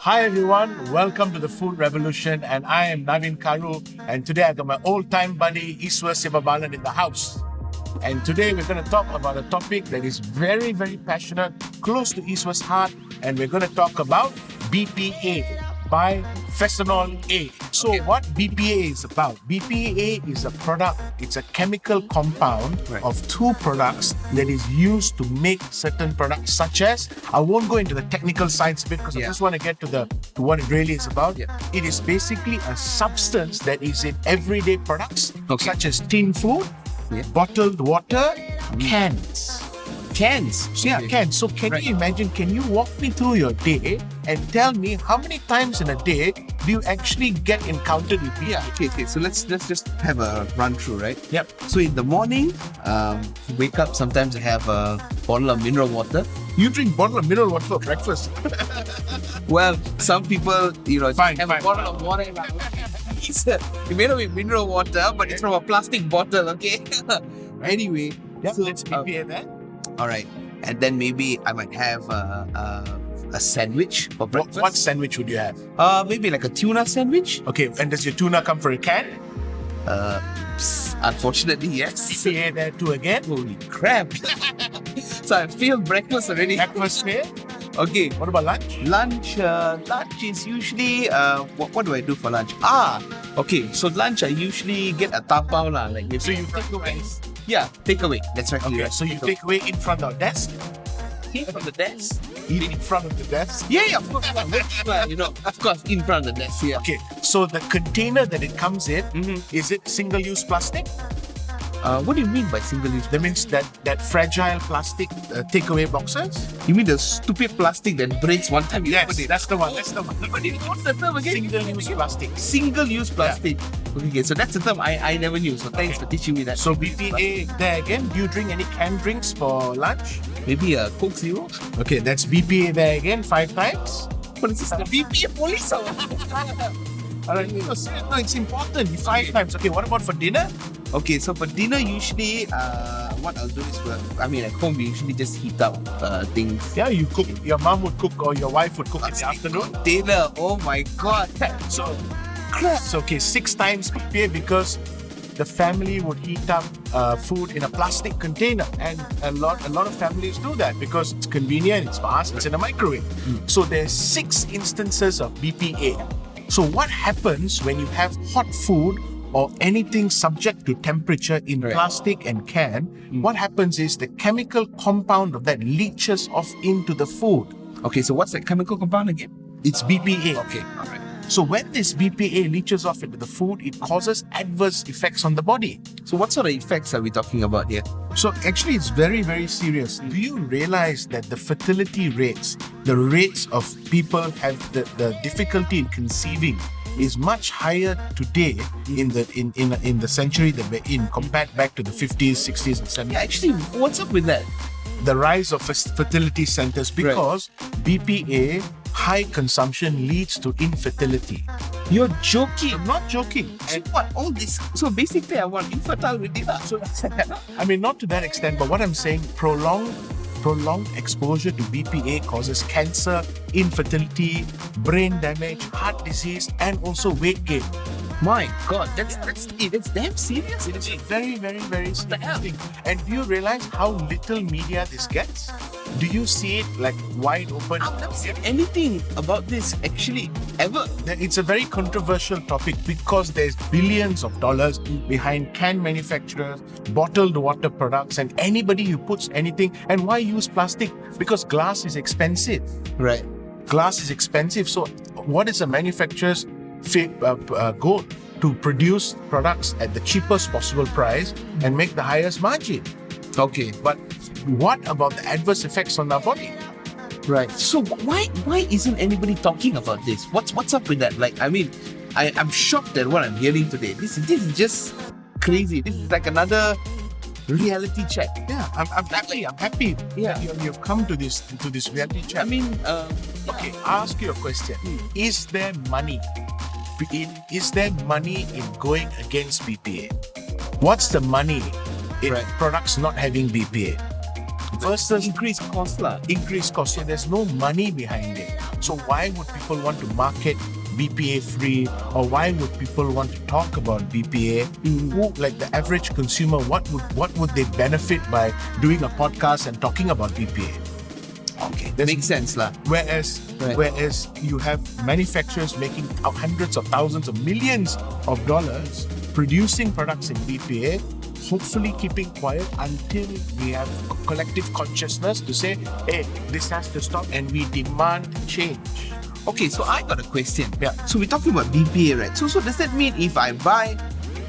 Hi everyone, welcome to the Food Revolution, and I am Navin Karu, and today I got my old-time buddy Iswar Sivabalan in the house. And today we're going to talk about a topic that is very, very passionate, close to Iswar's heart, and we're going to talk about BPA, biphenol A. So what BPA is about? BPA is a product, it's a chemical compound of two products that is used to make certain products, such as, I won't go into the technical science bit because I just want to get to what it really is about. It is basically a substance that is in everyday products, such as tin food, bottled water, cans. Cans? Yeah, cans. So can you imagine, can you walk me through your day and tell me how many times in a day do you actually get encountered with BPA? Okay. So let's just have a run through, right? Yep. So in the morning, wake up, sometimes I have a bottle of mineral water. You drink bottle of mineral water for breakfast? Well, some people, Fine, have a bottle of water. It may not be mineral water, but it's from a plastic bottle, okay? Anyway. Yeah, so, let's BPA that. All right. And then maybe I might have a sandwich for breakfast. What sandwich would you have? Maybe like a tuna sandwich. Okay, and does your tuna come for a can? Unfortunately, yes. BPA there too again. Holy crap. So I failed breakfast already. Breakfast fail. Okay. What about lunch? Lunch is usually what do I do for lunch? Okay. So lunch I usually get a tapao lah. Like So you take away. Yeah, take away. That's right. Okay, so you take away in front of desk? Eat from the desk. Eat in front of the desk? Yeah, of course. Of course, in front of the desk. Yeah. Okay, so the container that it comes in, is it single-use plastic? What do you mean by single-use? That means that fragile plastic takeaway boxes? You mean the stupid plastic that breaks one time? Yes, that's the one. That's the one. What's the term again? Single-use plastic. Single-use plastic. Okay, so that's the term I never knew. So thanks for teaching me that. So BPA there again. Do you drink any canned drinks for lunch? Maybe a Coke Zero. Okay, that's BPA there again 5 times. What is this? The BPA police? Alright, no, it's important. 5 times. Okay, what about for dinner? Okay, so for dinner, usually, what I'll do is, at home, we usually just heat up things. Yeah, you cook. Your mom would cook or your wife would cook in the afternoon. Dinner, oh my god. So, okay, 6 times BPA because the family would heat up food in a plastic container, and a lot of families do that because it's convenient, it's fast, it's in a microwave. So there's 6 instances of BPA. So what happens when you have hot food or anything subject to temperature in plastic and can? What happens is the chemical compound of that leaches off into the food. Okay, so what's that chemical compound again? It's BPA. Okay, alright. So when this BPA leaches off into the food, it causes adverse effects on the body. So what sort of effects are we talking about here? So actually it's very, very serious. Do you realize that the fertility rates, the rates of people have the difficulty in conceiving is much higher today in the century that we're in compared back to the 50s, 60s and 70s? Actually, what's up with that? The rise of fertility centers because BPA high consumption leads to infertility. You're joking. I'm not joking. And what? All this? So basically, I want infertile with it. So I mean, not to that extent, but what I'm saying, prolonged exposure to BPA causes cancer, infertility, brain damage, heart disease, and also weight gain. My God, that's damn serious. It is very, very, very serious. And do you realize how little media this gets? Do you see it like wide open? I've never seen anything about this actually ever. It's a very controversial topic because there's billions of dollars behind can manufacturers, bottled water products, and anybody who puts anything. And why use plastic? Because glass is expensive. Right. Glass is expensive. So what is a manufacturer's goal? To produce products at the cheapest possible price and make the highest margin. Okay. But what about the adverse effects on our body? Right. So why isn't anybody talking about this? What's up with that? Like, I mean, I'm shocked at what I'm hearing today. This is just crazy. This is like another reality check. Yeah, I'm happy. Yeah. that you've come to this reality check. I mean, okay, I'll ask you a question. Is there money in going against BPA? What's the money in products not having BPA? Versus increased cost lah. increased cost. So there's no money behind it. So So why would people want to market BPA free, or why would people want to talk about BPA? Who, like the average consumer, what would they benefit by doing a podcast and talking about BPA? Okay, that makes sense, lah. Whereas you have manufacturers making hundreds of thousands of millions of dollars producing products in BPA, hopefully keeping quiet until we have collective consciousness to say, hey, this has to stop, and we demand change. Okay, so I got a question. Yeah. So we're talking about BPA, right? So does that mean if I buy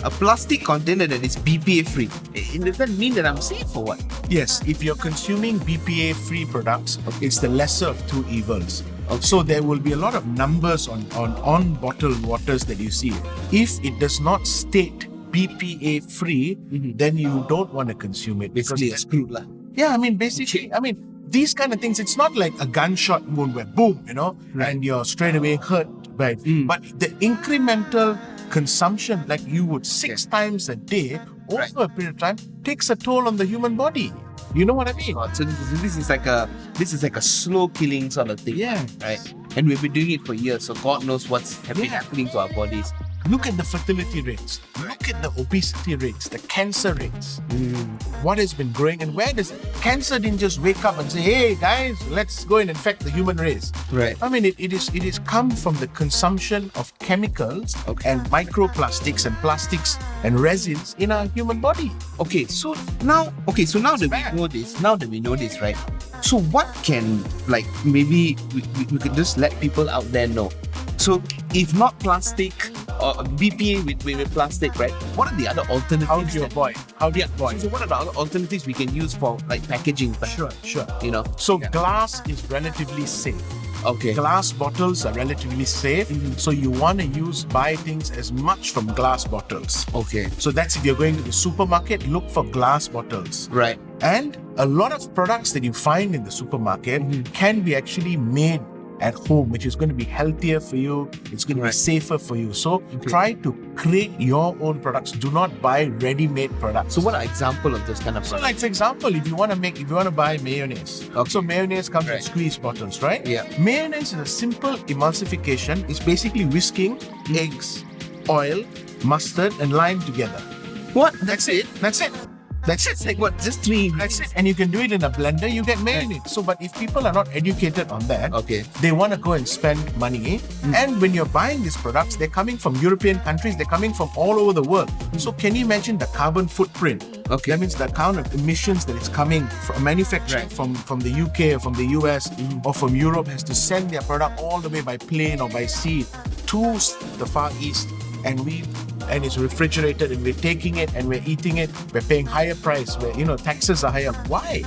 a plastic container that is BPA free, does that mean that I'm safe or what? Yes, if you're consuming BPA free products, it's the lesser of two evils. Okay. So there will be a lot of numbers on bottled waters that you see. If it does not state BPA free, then you don't want to consume it. Basically, because- screwed, lah. Yeah, I mean, basically, these kind of things, it's not like a gunshot wound where boom, and you're straight away hurt. Right? But the incremental consumption, like you would 6 times a day over a period of time, takes a toll on the human body. You know what I mean? So this is like a slow killing sort of thing. Yeah. Right. And we've been doing it for years, so God knows what's happening to our bodies. Look at the fertility rates. Look at the obesity rates, the cancer rates. What has been growing, and where does cancer didn't just wake up and say, "Hey guys, let's go and infect the human race." Right. I mean, it is come from the consumption of chemicals and microplastics and plastics and resins in our human body. So now that we know this, right? So what can, like, maybe we could just let people out there know. So if not plastic or BPA with plastic, right? What are the other alternatives? How do you avoid? So what are the other alternatives we can use for, like, packaging? Sure. So Glass is relatively safe. okay. Glass bottles are relatively safe. So you want to buy things as much from glass bottles. Okay. So that's if you're going to the supermarket, look for glass bottles. Right. And a lot of products that you find in the supermarket can be actually made at home, which is going to be healthier for you. It's going to be safer for you. So try to create your own products. Do not buy ready-made products. So what are example of those kind of So, products? like, for example, if you want to buy mayonnaise. So mayonnaise comes in squeeze bottles, right? Yeah. Mayonnaise is a simple emulsification. It's basically whisking eggs, oil, mustard, and lime together. What? That's it. It's like what? Just 3 That's it. And you can do it in a blender, you get mayonnaise. So, but if people are not educated on that, Okay. they want to go and spend money. And when you're buying these products, they're coming from European countries, they're coming from all over the world. So can you imagine the carbon footprint? Okay. That means the amount of emissions that is coming from manufacturing from the UK or from the US or from Europe has to send their product all the way by plane or by sea to the Far East. And it's refrigerated, and we're taking it and we're eating it. We're paying higher price. Where taxes are higher. Why?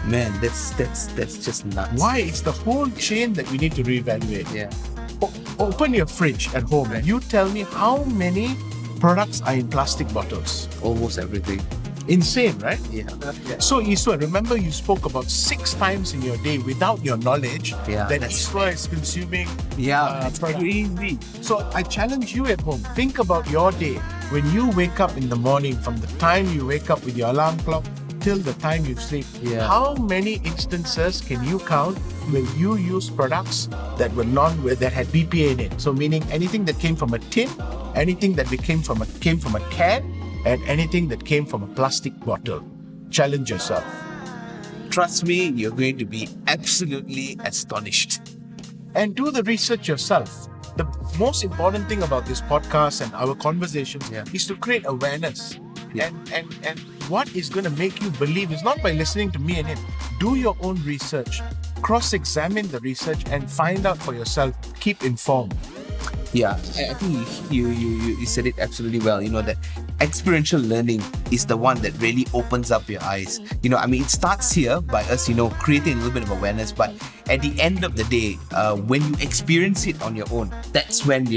Man, that's just nuts. Why? It's the whole chain that we need to reevaluate. Yeah. Open your fridge at home and you tell me how many products are in plastic bottles. Almost everything. Insane, right? Yeah. So Iswa, remember you spoke about 6 times in your day without your knowledge Yeah, that that's Iswa is consuming That's product. crazy. So I challenge you at home. Think about your day. When you wake up in the morning, from the time you wake up with your alarm clock till the time you sleep, Yeah. how many instances can you count where you use products that were that had BPA in it? So meaning anything that came from a tin, anything that came from a can, and anything that came from a plastic bottle. Challenge yourself. Trust me, you're going to be absolutely astonished. And do the research yourself. The most important thing about this podcast and our conversations is to create awareness. Yeah. And what is going to make you believe is not by listening to me and him. Do your own research. Cross-examine the research and find out for yourself. Keep informed. Yeah, I think you said it absolutely well. That experiential learning is the one that really opens up your eyes. It starts here by us, creating a little bit of awareness. But at the end of the day, when you experience it on your own, that's when,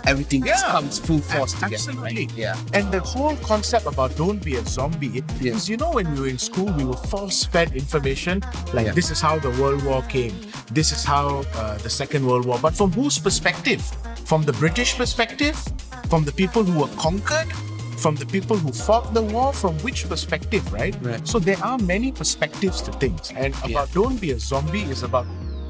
everything just comes full force together. Absolutely. Right? Yeah. And the whole concept about don't be a zombie is, when we were in school, we were force-fed information like this is how the World War came, this is how the Second World War. But from whose perspective? From the British perspective? From the people who were conquered? From the people who fought the war? From which perspective, right? Right. So there are many perspectives to things. And about don't be a zombie is about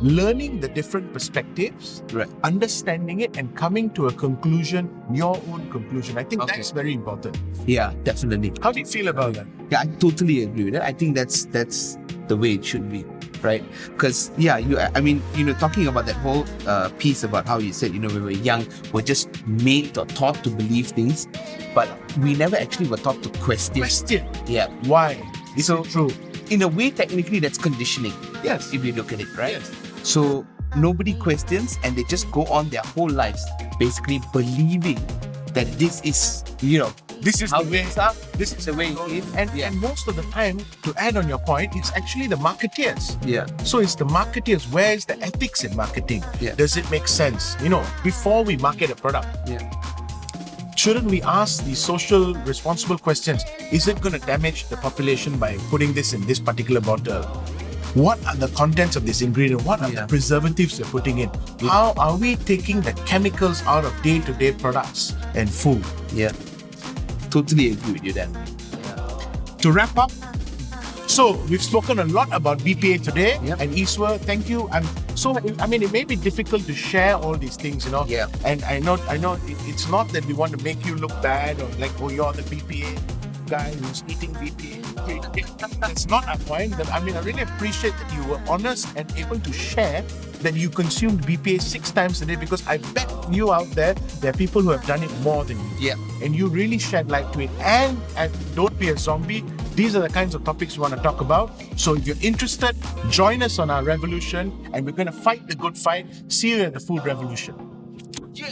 learning the different perspectives, Right. understanding it, and coming to a conclusion, your own conclusion. I think Okay. that's very important. Yeah, definitely. How do you feel about that? Yeah, I totally agree with that. I think that's the way it should be, right? Because talking about that whole piece about how you said, when we were young, we're just made or taught to believe things, but we never actually were taught to question. Question. Yeah. Why? Is So- it true? In a way, technically, that's conditioning. Yes. If you look at it, right? Yes. So nobody questions, and they just go on their whole lives basically believing that this is, This is how the way. things are. This is the way it is. And most of the time, to add on your point, it's actually the marketeers. Yeah. So it's the marketeers. Where is the ethics in marketing? Yeah. Does it make sense? Before we market a product, Yeah. shouldn't we ask the social responsible questions? Is it going to damage the population by putting this in this particular bottle? What are the contents of this ingredient? What are the Yeah. preservatives they're putting in? Yeah. How are we taking the chemicals out of day-to-day products and food? Yeah. Totally agree with you then. To wrap up, so we've spoken a lot about BPA today, Yep. and Iswa, thank you. It may be difficult to share all these things, Yeah. And I know it's not that we want to make you look bad or like, oh, you're the BPA guy who's eating BPA. That's not our point. I really appreciate that you were honest and able to share that you consumed BPA 6 times a day, because I bet you out there are people who have done it more than you. Yeah. And you really shed light to it. And don't be a zombie. These are the kinds of topics we want to talk about. So if you're interested, join us on our revolution, and we're going to fight the good fight. See you at the food revolution. Yeah.